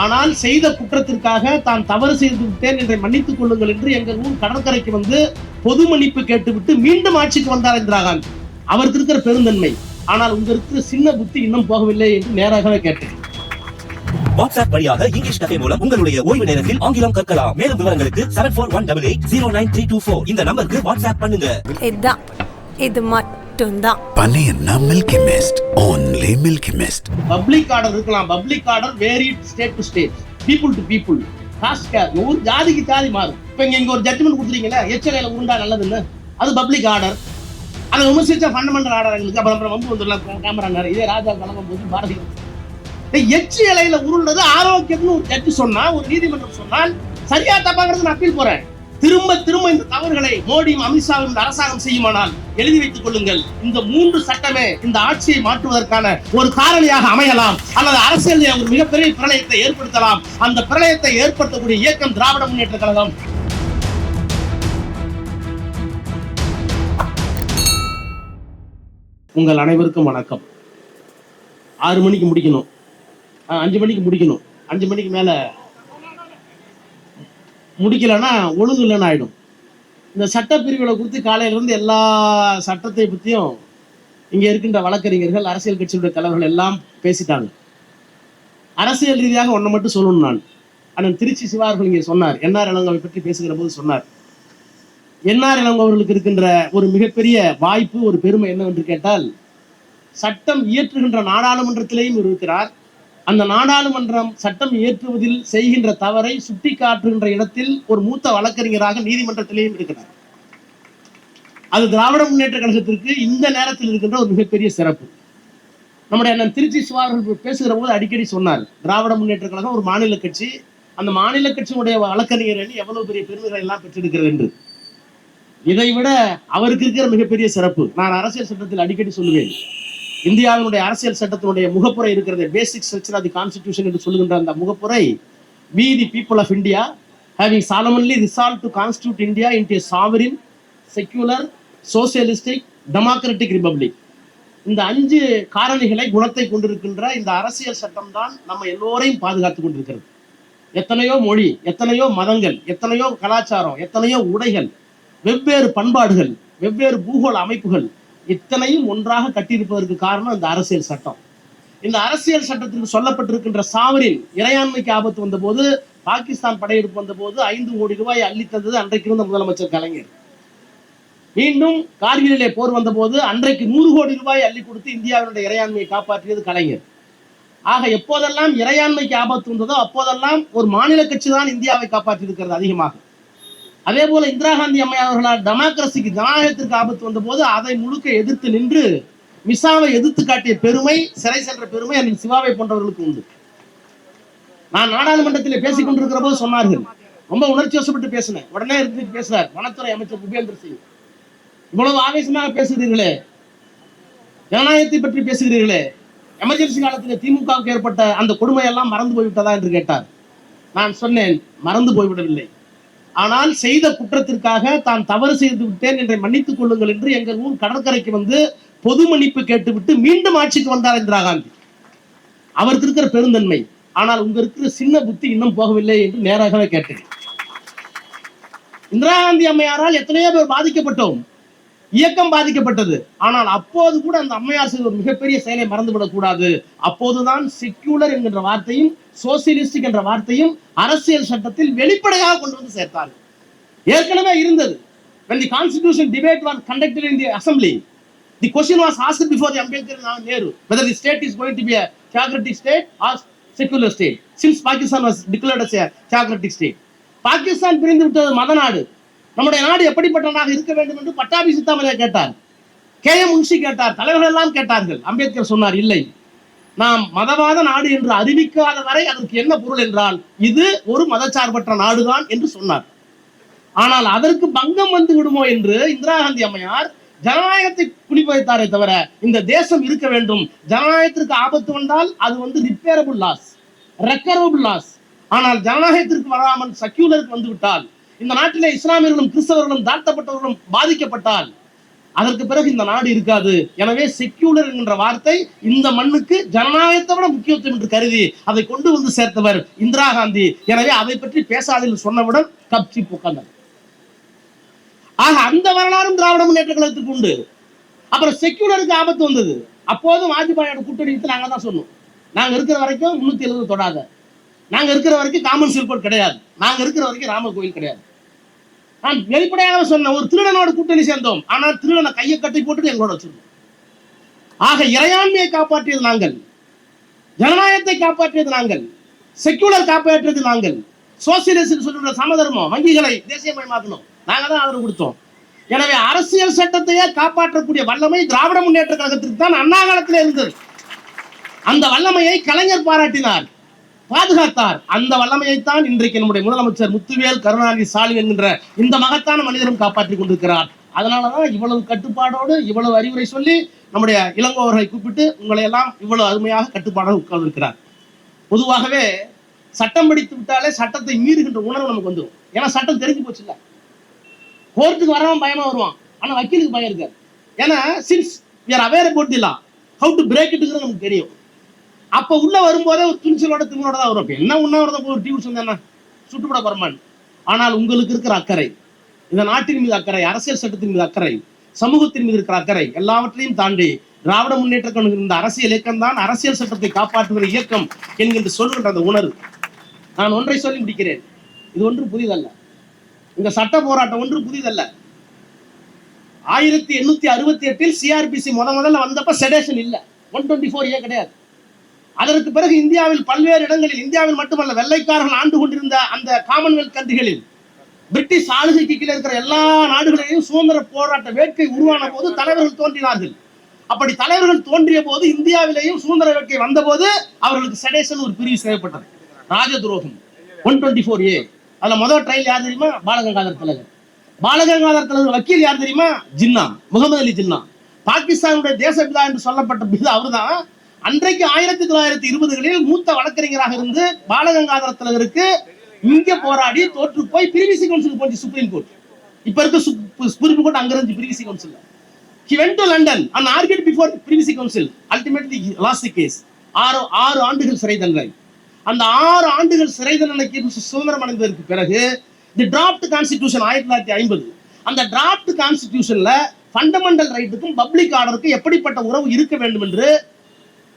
ஆனால் செய்த குற்றத்திற்காக தான் தவறு செய்து விட்டேன் என்று மன்னித்துக் கொள்ளுங்கள் என்று எங்கள் ஊர் கடற்கரைக்கு வந்து பொது மன்னிப்பு கேட்டுவிட்டு மீண்டும் ஆட்சிக்கு வந்தார் இந்திரா காந்தி. அவருக்கு இருக்கிற பெருந்தன்மை. ஆனால் உங்க இருக்கிற சின்ன புத்தி இன்னும் போகவில்லை என்று நேராகவே கேட்டேன். வாட்ஸ்அப் வழியாக இங்கிலீஷ் கஃபே மூலம் உங்களுடைய ஓய்வு நேரத்தில் ஆங்கிலம் கற்கலாம். மேலும் விவரங்களுக்கு 7418809324 இந்த நம்பருக்கு வாட்ஸ்அப் பண்ணுங்க. இது மட்டும்தான் பன்னியன்னா Milky Mist, only Milky Mist. Public order இருக்கலாம். Public order varied state to state, people to people, caste caste, ஒரு ஜாதிக்கு ஜாதி மாறும். இப்ப இங்க ஒரு ஜட்ஜ்மெண்ட் கொடுத்துறீங்களா, எச்சலையில உருண்டா நல்லதுன்னு, அது பப்ளிக் ஆர்டர். அதை விமர்சிச்சா ஃபண்டமெண்டல் ஆர்டர் எங்களுக்கு. அப்புறம் வம்பு வந்துடலாம் கேமரா. இதே ராஜா கலங்கும் போது பாரதி எச்சு இலையில உருண்டது ஆரோக்கியம்னு ஒரு ஜட்ஜ் சொன்னா, ஒரு நீதிமன்றம் சொன்னால் சரியா தப்பாங்கிறது நான் அப்பீல் போறேன். திரும்ப திரும்ப இந்த தவறுகளை மோடியும் அமித்ஷாவும் இந்த அரசாங்கம் செய்யுமானால் எழுதி வைத்துக் கொள்ளுங்கள், இந்த 3 சட்டமே இந்த ஆட்சியை மாற்றுவதற்கான ஒரு காரணியாக அமையலாம், அல்லது அரசியல் ஒரு மிகப்பெரிய பிரளயத்தை ஏற்படுத்தலாம். அந்த பிரளயத்தை ஏற்படுத்தக்கூடிய இயக்கம் திராவிட முன்னேற்ற கழகம். உங்கள் அனைவருக்கும் வணக்கம். 6 மணிக்கு முடிக்கணும், 5 மணிக்கு முடிக்கணும். 5 மணிக்கு மேல முடிக்கலன்னா ஒழுங்கு இல்லைன்னு ஆயிடும். இந்த சட்டப்பிரிவுகளை குறித்து காலையில இருந்து எல்லா சட்டத்தை பற்றியும் இங்க இருக்கின்ற வழக்கறிஞர்கள், அரசியல் கட்சியுடைய தலைவர்கள் எல்லாம் பேசிட்டாங்க. அரசியல் ரீதியாக ஒன்றை மட்டும் சொல்லணும். நான் அண்ணன் திருச்சி சிவா அவர்கள் இங்கே சொன்னார், என்ஆர் இளங்கோவை பற்றி பேசுகிற போது சொன்னார். என்ஆர் இளங்கோ அவர்களுக்கு இருக்கின்ற ஒரு மிகப்பெரிய வாய்ப்பு, ஒரு பெருமை என்னவென்று கேட்டால், சட்டம் இயற்றுகின்ற நாடாளுமன்றத்திலேயும் இருக்கிறார். அந்த நாடாளுமன்றம் சட்டம் இயற்றுவதில் செய்கின்ற தவறை சுட்டி காட்டுகின்ற இடத்தில் ஒரு மூத்த வழக்கறிஞராக நீதிமன்றத்திலேயும் இருக்கிறார். அது திராவிட முன்னேற்ற கழகத்திற்கு இந்த நேரத்தில் இருக்கின்ற ஒரு மிகப்பெரிய சிறப்பு. நம்முடைய அண்ணன் திருச்சி சிவார்கள் பேசுகிற போது அடிக்கடி சொன்னார், திராவிட முன்னேற்ற கழகம் ஒரு மாநில கட்சி, அந்த மாநில கட்சியினுடைய வழக்கறிஞர் அணி எவ்வளவு பெரிய பெருமைகளை எல்லாம் பெற்றிருக்கிறது என்று. இதை விட அவருக்கு இருக்கிற மிகப்பெரிய சிறப்பு, நான் அரசியல் சட்டத்தில் அடிக்கடி சொல்லுவேன், இந்தியாவினுடைய அரசியல் சட்டத்தினுடைய முகப்புரை இருக்கிறது, basic structure of the constitution என்று சொல்லுகின்ற அந்த முகப்புரை, we the people of India having solemnly resolved to constitute India into a sovereign, secular, socialistic, democratic republic. இந்த 5 காரணிகளை, குணத்தை கொண்டிருக்கின்ற இந்த அரசியல் சட்டம் தான் நம்ம எல்லோரையும் பாதுகாத்துக் கொண்டிருக்கிறது. எத்தனையோ மொழி, எத்தனையோ மதங்கள், எத்தனையோ கலாச்சாரம், எத்தனையோ உடைகள், வெவ்வேறு பண்பாடுகள், வெவ்வேறு பூகோள அமைப்புகள், இத்தனையும் ஒன்றாக கட்டியிருப்பதற்கு காரணம் இந்த அரசியல் சட்டம். இந்த அரசியல் சட்டத்திற்கு சொல்லப்பட்டிருக்கின்ற சாவரின் இறையாண்மைக்கு ஆபத்து வந்த போது, பாகிஸ்தான் படையெடுப்பு வந்த போது 5 கோடி ரூபாய் அள்ளி தந்தது அன்றைக்கு இருந்த முதலமைச்சர் கலைஞர். மீண்டும் கார்கிலே போர் வந்த போது அன்றைக்கு 100 கோடி ரூபாய் அள்ளி கொடுத்து இந்தியாவினுடைய இறையாண்மையை காப்பாற்றியது கலைஞர். ஆக எப்போதெல்லாம் இறையாண்மைக்கு ஆபத்து வந்ததோ அப்போதெல்லாம் ஒரு மாநில கட்சி தான் இந்தியாவை காப்பாற்றி இருக்கிறது அதிகமாக. அதே போல இந்திரா காந்தி அம்மையார் அவர்களால் டெமோக்ரஸிக்கு, ஜனநாயகத்திற்கு ஆபத்து வந்த போது அதை முழுக்க எதிர்த்து நின்று மிசாவை எதிர்த்து காட்டிய பெருமை, சிறை சென்ற பெருமை அன்னைக்கு சிவாவை போன்றவர்களுக்கு உண்டு. நான் நாடாளுமன்றத்தில் பேசிக் கொண்டிருக்கிற போது சொன்னார்கள், ரொம்ப உணர்ச்சி வசப்பட்டு பேசினேன். உடனே இருந்து பேசுறார் வனத்துறை அமைச்சர் பூபேந்திர சிங், இவ்வளவு ஆவேசமாக பேசுகிறீர்களே, ஜனநாயகத்தை பற்றி பேசுகிறீர்களே, எமர்ஜென்சி காலத்தில் திமுகவுக்கு ஏற்பட்ட அந்த கொடுமையெல்லாம் மறந்து போய்விட்டதா என்று கேட்டார். நான் சொன்னேன், மறந்து போய்விடவில்லை. ஆனால் செய்த குற்றத்திற்காக தான் தவறு செய்து விட்டேன் என்று மன்னித்துக் கொள்ளுங்கள் என்று எங்கள் ஊர் கடற்கரைக்கு வந்து பொது மன்னிப்பு கேட்டுவிட்டு மீண்டும் ஆட்சிக்கு வந்தார் இந்திரா காந்தி. அவருக்கு இருக்கிற பெருந்தன்மை. ஆனால் உங்க இருக்கிற சின்ன புத்தி இன்னும் போகவில்லை என்று நேராகவே கேட்டேன். இந்திரா காந்தி அம்மையாரால் எத்தனையோ பேர் பாதிக்கப்பட்டோம், இயக்கம் பாதிக்கப்பட்டது. ஆனால் அப்போது கூட அந்த அம்மையார் செய்த ஒரு மிகப்பெரிய செயலை மறந்துவிடக் கூடாது. அப்போதுதான் செக்யூலர் என்கின்ற வார்த்தையும் சோசியலிஸ்டிக் என்ற வார்த்தையும் அரசியல் சட்டத்தில் வெளிப்படையாக கொண்டு வந்து சேர்த்தார்கள். ஏற்கனவே இருந்தது. When the constitution debate was conducted in the assembly, the question was asked before the Ambedkar and Nehru whether the state is going to be a theocratic state or secular state, since Pakistan was declared as a theocratic state. Pakistan பிரிந்து விட்டது மத நாடு, நம்முடைய நாடு எப்படிப்பட்டதாக இருக்க வேண்டும் என்று பட்டாபி சித்தாமலையா கேட்டார், KM முன்ஷி கேட்டார், தலைவர்கள் எல்லாம் கேட்டார்கள். அம்பேத்கர் சொன்னார், இல்லை, நாம் மதவாத நாடு என்று அறிவிக்காத வரை அதற்கு என்ன பொருள் என்றால் இது ஒரு மதச்சார்பற்ற நாடுதான் என்று சொன்னார். ஆனால் அதற்கு பங்கம் வந்து விடுமோ என்று இந்திரா காந்தி அம்மையார் ஜனநாயகத்தை குளிப்பதைத்தாரே தவிர இந்த தேசம் இருக்க வேண்டும், ஜனநாயகத்திற்கு ஆபத்து வந்தால் அது ரிப்பேரபிள் லாஸ், ரெக்கரபிள் லாஸ். ஆனால் ஜனநாயகத்திற்கு வராமல் செக்யூலருக்கு வந்து விட்டால், இந்த நாட்டிலே இஸ்லாமியர்களும் கிறிஸ்தவர்களும் தாழ்த்தப்பட்டவர்களும் பாதிக்கப்பட்டால் அதற்கு பிறகு இந்த நாடு இருக்காது. எனவே செக்யூலர் என்கின்ற வார்த்தை இந்த மண்ணுக்கு ஜனநாயகத்தை விட முக்கியத்துவம் என்று கருதி அதை கொண்டு வந்து சேர்த்தவர் இந்திரா காந்தி. எனவே அதை பற்றி பேசாதில் சொன்னவுடன் கப்சி உட்கார்ந்தார். ஆக அந்த வரலாறும் திராவிட முன்னேற்ற கழகத்துக்கு உண்டு. அப்புறம் செக்யூலருக்கு ஆபத்து வந்தது. அப்போதும் வாஜ்பாயோட கூட்டணி நாங்க தான் சொன்னோம், நாங்க இருக்கிற வரைக்கும் 370 தொடாத, நாங்க இருக்கிற வரைக்கும் காமன் சிவில் கோட் கிடையாது, நாங்க இருக்கிற வரைக்கும் ராமர் கோயில் கிடையாது. நான் வெளிப்படையாக சொன்ன ஒரு திருடனோட கூட்டணி சேர்ந்தோம், ஆனால் திருடனை கையை கட்டி போட்டு எங்களோட வச்சிருந்தோம். ஆக இறையாண்மையை காப்பாற்றியது நாங்கள், ஜனநாயகத்தை காப்பாற்றியது நாங்கள், செக்யூலர் காப்பாற்றியது நாங்கள், சோசியலிஸ்ட் சொல்ற சமதர்மம் வங்கிகளை தேசியமயமாக்கணும், நாங்க தான் ஆதரவு கொடுத்தோம். எனவே அரசியல் சட்டத்தையே காப்பாற்றக்கூடிய வல்லமை திராவிட முன்னேற்ற கழகத்திற்கு தான் அண்ணா காலத்தில் இருந்தது. அந்த வல்லமையை கலைஞர் பாராட்டினார், பாதுகாத்தார். அந்த வல்லமையைத்தான் இன்றைக்கு நம்முடைய முதலமைச்சர் முத்துவேல் கருணாநிதி ஸ்டாலின் என்கின்ற இந்த மகத்தான மனிதரும் காப்பாற்றிக் கொண்டிருக்கிறார். அதனாலதான் இவ்வளவு கட்டுப்பாடோடு இவ்வளவு அறிவுரை சொல்லி நம்முடைய இளங்கோவர்களை கூப்பிட்டு உங்களை எல்லாம் இவ்வளவு அருமையாக கட்டுப்பாடோடு உட்கார்ந்திருக்கிறார். பொதுவாகவே சட்டம் படித்து விட்டாலே சட்டத்தை மீறுகின்ற உணர்வு நமக்கு வந்துடும். ஏன்னா சட்டம் தெரிஞ்சு போச்சு இல்ல, கோர்ட்டுக்கு வரவன் பயமா வருவான், ஆனா வக்கீலுக்கு பயம் இருக்காது. ஏன்னா since we are aware about the law, how to break it நமக்கு தெரியும். அப்ப உள்ள வரும்போதே ஒரு துணிச்சலோட திமுனோட தான் வரும். என்ன உண்ணாவிரதம் ஒரு டியூஷன் தானே சுட்டுப்பட பரமான். ஆனால் உங்களுக்கு இருக்கிற அக்கறை, இந்த நாட்டின் மீது அக்கறை, அரசியல் சட்டத்தின் மீது அக்கறை, சமூகத்தின் மீது இருக்கிற அக்கறை, எல்லாவற்றையும் தாண்டி திராவிட முன்னேற்ற கழகம் இந்த அரசியல் இயக்கம் தான் அரசியல் சட்டத்தை காப்பாற்றுகிற இயக்கம் என்கின்ற சொல்கின்ற அந்த உணர்வு. நான் ஒன்றை சொல்லி முடிக்கிறேன், இது ஒன்று புதிதல்ல, இந்த சட்ட போராட்டம் ஒன்று புதிதல்ல. 1868 சிஆர்பிசி முதல்ல வந்தப்ப செடேஷன் இல்ல, 124A கிடையாது. அதற்கு பிறகு இந்தியாவில் பல்வேறு இடங்களில், இந்தியாவில் மட்டுமல்ல வெள்ளைக்காரர்கள் ஆண்டு கொண்டிருந்த அந்த காமன்வெல்த் கண்ட்ரிகளில், பிரிட்டிஷ் ஆளுகைக்கு கீழே இருக்கிற எல்லா நாடுகளிலும் சுதந்திர போராட்ட வேட்கை உருவான போது தலைவர்கள் தோன்றினார்கள். அப்படி தலைவர்கள் தோன்றிய போது இந்தியாவிலேயும் சுதந்திர வேட்கை வந்த போது அவர்களுக்கு செடேஷன் ஒரு பிரிவு செய்யப்பட்டது. ராஜ துரோகம் 124A. அதுல முதல் ட்ரையல் யார் தெரியுமா? பாலகங்காதர் திலகர். பாலகங்காதர் திலகர் வக்கீல் யார் தெரியுமா? ஜின்னா, முகமது அலி ஜின்னா. பாகிஸ்தானுடைய தேசபிதா என்று சொல்லப்பட்ட பிதா அவர்தான். அன்றைக்கு 1920களில் மூத்த வழக்கறிஞராக இருந்து பாலகங்காதர திலகருக்கு இங்க போராடி தோற்று போய் பிரிவிசி கவுன்சில் போச்சு சுப்ரீம் கோர்ட். இப்ப இருக்க சுப்ரீம் கோர்ட் அங்க இருந்து பிரிவிசி council. He went to London and argued before Privy Council. Ultimately he lost the case. 6 ஆண்டுகள் சிறை தண்டனை. அந்த 6 ஆண்டுகள் சிறை தண்டனைக்கு சுதந்திரம் அடைந்ததற்கு பிறகு தி டிராஃப்ட் கான்ஸ்டிடியூஷன் 1950, அந்த டிராஃப்ட் கான்ஸ்டிடியூஷன்ல ஃபண்டமெண்டல் ரைட்டுக்கும் பப்ளிக் ஆர்டருக்கும் எப்படிப்பட்ட உறவு இருக்க வேண்டும் என்று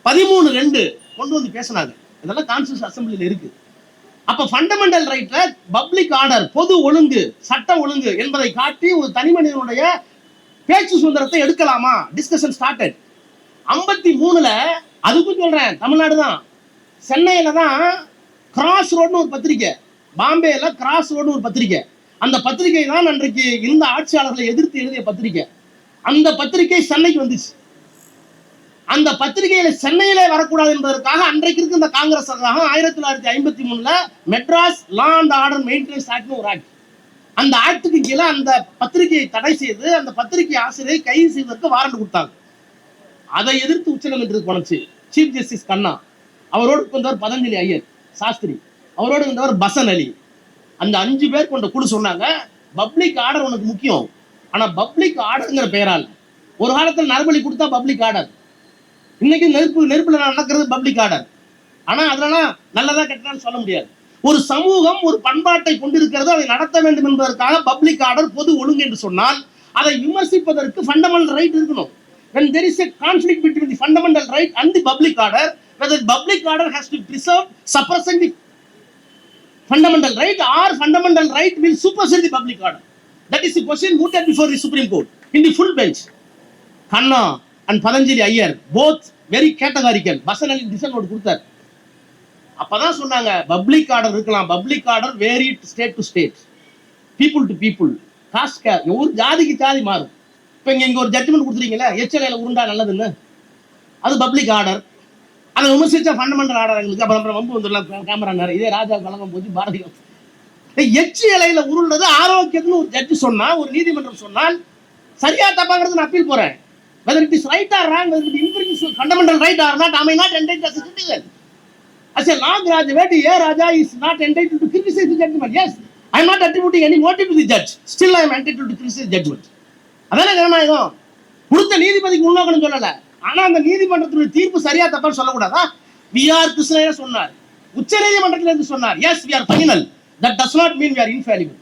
13(2) கொண்டு வந்து பேசினாங்க. இதெல்லாம் கான்ஸ்டிடியூஷன் அசெம்பிளில இருக்கு. அப்ப ஃபண்டமெண்டல் ரைட்ல பப்ளிக் ஆர்டர், பொது ஒழுங்கு, சட்ட ஒழுங்கு என்பதை காட்டி ஒரு தனி மனிதனுடைய பேச்சு சுதந்திரத்தை எடுக்கலாமா? Discussion started. 53ல அதுக்கும் சொல்றேன், தமிழ்நாடு தான், சென்னையில தான் கிராஸ் ரோடுன்னு ஒரு பத்திரிகை, பாம்பேல கிராஸ் ரோடுன்னு ஒரு பத்திரிகை. அந்த பத்திரிகை தான் அன்றைக்கு இந்த ஆட்சியாளர்களை எதிர்த்து எழுதிய பத்திரிகை. அந்த பத்திரிகை சென்னைக்கு வந்துச்சு. அந்த பத்திரிகையில சென்னையிலே வரக்கூடாது என்பதற்காக அன்றைக்கு இருக்கு இந்த காங்கிரஸ் 1953ல Madras law and order maintenance ஆக்ட்னு ஒரு ஆக்ட். அந்த ஆக்டுக்கு கீழே அந்த பத்திரிகையை தடை செய்து அந்த பத்திரிகை ஆசிரியரை கைது செய்வதற்கு வாரண்ட் கொடுத்தாங்க. அதை எதிர்த்து உச்சநீதிமன்றத்துக்கு போனச்சு சீஃப் ஜஸ்டிஸ் கண்ணா. அவரோடு வந்தவர் பதஞ்சலி ஐயர் சாஸ்திரி, அவரோடு வந்தவர் பசன் அலி. அந்த 5 பேர் கொண்ட குழு சொன்னாங்க, பப்ளிக் ஆர்டர் உனக்கு முக்கியம், ஆனா பப்ளிக் ஆர்டர்ங்கிற பெயரால் ஒரு காலத்தில் நரபலி கொடுத்தா பப்ளிக் ஆர்டர், இன்னைக்கு நெருப்புல நடக்கிறது பப்ளிக் ஆர்டர். ஆனா அதெல்லாம் நல்லதா கெட்டதான்னு சொல்ல முடியாது. ஒரு சமூகம் ஒரு பண்பாட்டை கொண்டிருக்கிறது, அதை நடத்த வேண்டும் என்பதற்காக பப்ளிக் ஆர்டர், பொது ஒழுங்கு என்று சொன்னால் அதை விமர்சிப்பதற்கு ஃபண்டமெண்டல் ரைட் இருக்கணும். When there is a conflict between the fundamental right and the public order, whether the public order has to preserve suppressing the fundamental right or fundamental right will supersede the public order. That is the question mooted before the Supreme Court in the full bench. Khanna and Patanjali Iyer both very categorical. Basan Ali dissent note கொடுத்தார். அப்பதான் சொன்னாங்க public order இருக்கலாம், public order vary state to state, people to people, caste ஒரு ஜாதிக்கு ஜாதி மாறும். இப்போ இங்க ஒரு ஜட்ஜ்மெண்ட் கொடுத்துருக்கீங்களா, எச்எல்ஏல உருண்டா நல்லதுன்னு, அது பப்ளிக் ஆர்டர். அதை விமர்சிச்சா ஃபண்டமெண்டல் ஆர்டர் எங்களுக்கு. அப்புறம் வம்பு வந்துடலாம் கேமரா. இதே ராஜா வழங்கம் போச்சு பாரதியம். எச்எல்ஏல உருண்டது ஆரோக்கியத்துன்னு ஒரு ஜட்ஜ் சொன்னா, ஒரு நீதிமன்றம் சொன்னால் சரியா தப்பாங்கிறது நான் அப்பீல் போறேன். whether it is right or wrong, whether it infringes fundamental right or not, am I not entitled as a citizen? As a law graduate, A. Raja is not entitled to criticize the judgment. Yes, I am not attributing any motive to the judge. Still, I am entitled to criticize judgment. அதான ஜனநாயகம். கொடுத்த நீதிபதிக்கு உள்நோக்கணும் சொல்லல. ஆனா அந்த நீதிமன்றத்துடைய தீர்ப்பு சரியா தப்பான்னு சொல்லக்கூடாதா? V.R. கிருஷ்ணய்யா சொன்னார், உச்ச நீதிமன்றத்தில் இருந்து சொன்னார், S we are final, that does not mean we are infallible.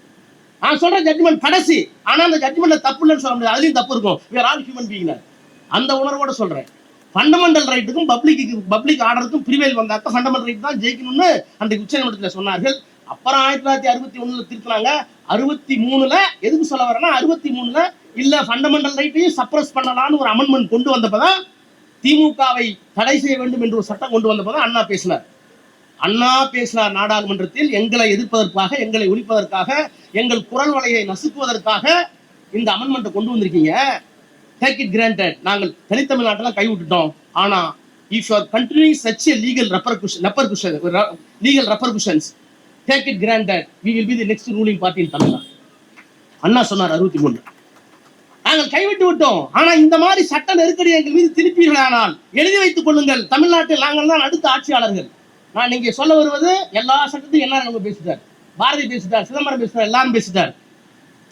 நான் சொல்ற ஜட்ஜ்மெண்ட் கடைசி, ஆனா அந்த ஜட்ஜ்மெண்ட்ல தப்பு இல்லைன்னு சொல்ல முடியாது, அதுலயும் தப்பு இருக்கும். we are all human being. அந்த உணர்வோட சொல்றேன். ஃபண்டமெண்டல் ரைட்டுக்கும் பப்ளிக் ஆர்டருக்கும் பிரிவேல் வந்தாக்க ஃபண்டமெண்டல் ரைட் தான் ஜெயிக்கணும்னு அந்த உச்ச நீதிமன்றத்தில் சொன்னார்கள். அப்புறம் 1961 திருத்தினாங்க. 63ல எதுக்கு சொல்ல வரேன்னா, 63ல இல்ல ஃபண்டமெண்டல் ரைட்டையும் சப்ரஸ் பண்ணலாம்னு ஒரு அமெண்ட்மெண்ட் கொண்டு வந்தப்பதான், திமுகவை தடை செய்ய வேண்டும் என்று ஒரு சட்டம் கொண்டு வந்தப்பதான் அண்ணா பேசினார் நாடாளுமன்றத்தில். எங்களை எதிர்ப்பதற்காக, எங்களை ஒழிப்பதற்காக, எங்கள் குரல் வலையை நசுக்குவதற்காக இந்த அமெண்ட்மெண்ட்டை கொண்டு வந்திருக்கீங்க. Take it granted. நாங்கள் தனித்தமிழ்நாட்டெல்லாம் கைவிட்டுட்டோம். ஆனா if you are continuing such a legal repercussions, take it granted, we will be the next ruling party in Tamil Nadu. அண்ணா சொன்னார் 63. நாங்கள் கைவிட்டு விட்டோம். ஆனா இந்த மாதிரி சட்ட நெருக்கடி எங்கள் மீது திருப்பீர்களானால் எழுதி வைத்துக் கொள்ளுங்கள், தமிழ்நாட்டில் நாங்கள் தான் அடுத்த ஆட்சியாளர்கள். நான் இங்கே சொல்ல வருவது, எல்லா சட்டத்தையும் என்ன நம்ம பேசிட்டார், பாரதி பேசிட்டார், சிதம்பரம் பேசிட்டார், எல்லாரும் பேசிட்டார்.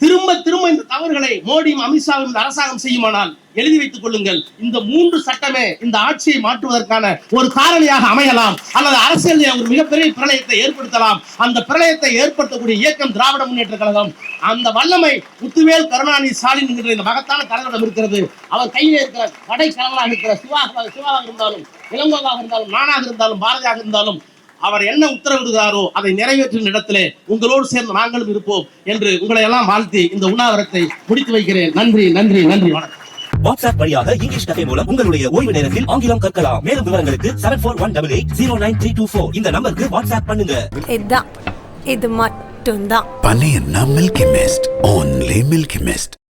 திரும்ப திரும்ப இந்த தவறுகளை மோடியும் அமித்ஷாவும் இந்த அரசாங்கம் செய்யுமானால் எழுதி வைத்துக் கொள்ளுங்கள், இந்த 3 சட்டமே இந்த ஆட்சியை மாற்றுவதற்கான ஒரு காரணியாக அமையலாம், அல்லது அரசியல் ஒரு மிகப்பெரிய பிரளயத்தை ஏற்படுத்தலாம். அந்த பிரளயத்தை ஏற்படுத்தக்கூடிய இயக்கம் திராவிட முன்னேற்ற கழகம். அந்த வல்லமை முத்துவேல் கருணாநிதி ஸ்டாலின் என்கிற இந்த மகத்தான தலைவரிடம் இருக்கிறது. அவர் கையில் இருக்கிற கடை கலவராக இருக்கிற சிவாவாக இருந்தாலும், இளங்கோவாக இருந்தாலும், நானாக இருந்தாலும், பாரதியாக இருந்தாலும், அவர் என்ன உத்தரவிடுகிறாரோ அதை நிறைவேற்றும் இடத்திலே உங்களோடு சேர்ந்து நாங்களும் இருப்போம் என்று உங்களை எல்லாம் வாழ்த்தி இந்த உண்ணாவிரத்தை முடித்து வைக்கிறேன். நன்றி, நன்றி, நன்றி, வணக்கம். வாட்ஸ்அப் வழியாக இங்கிலீஷ் கஃபே மூலம் உங்களுடைய ஓய்வு நேரத்தில் ஆங்கிலம் கற்கலாம். மேலும் விவரங்களுக்கு 7418809324 இந்த நம்பருக்கு வாட்ஸ்அப் பண்ணுங்க. இது மட்டும்தான். Paneer Milky Mist. Only Milky Mist.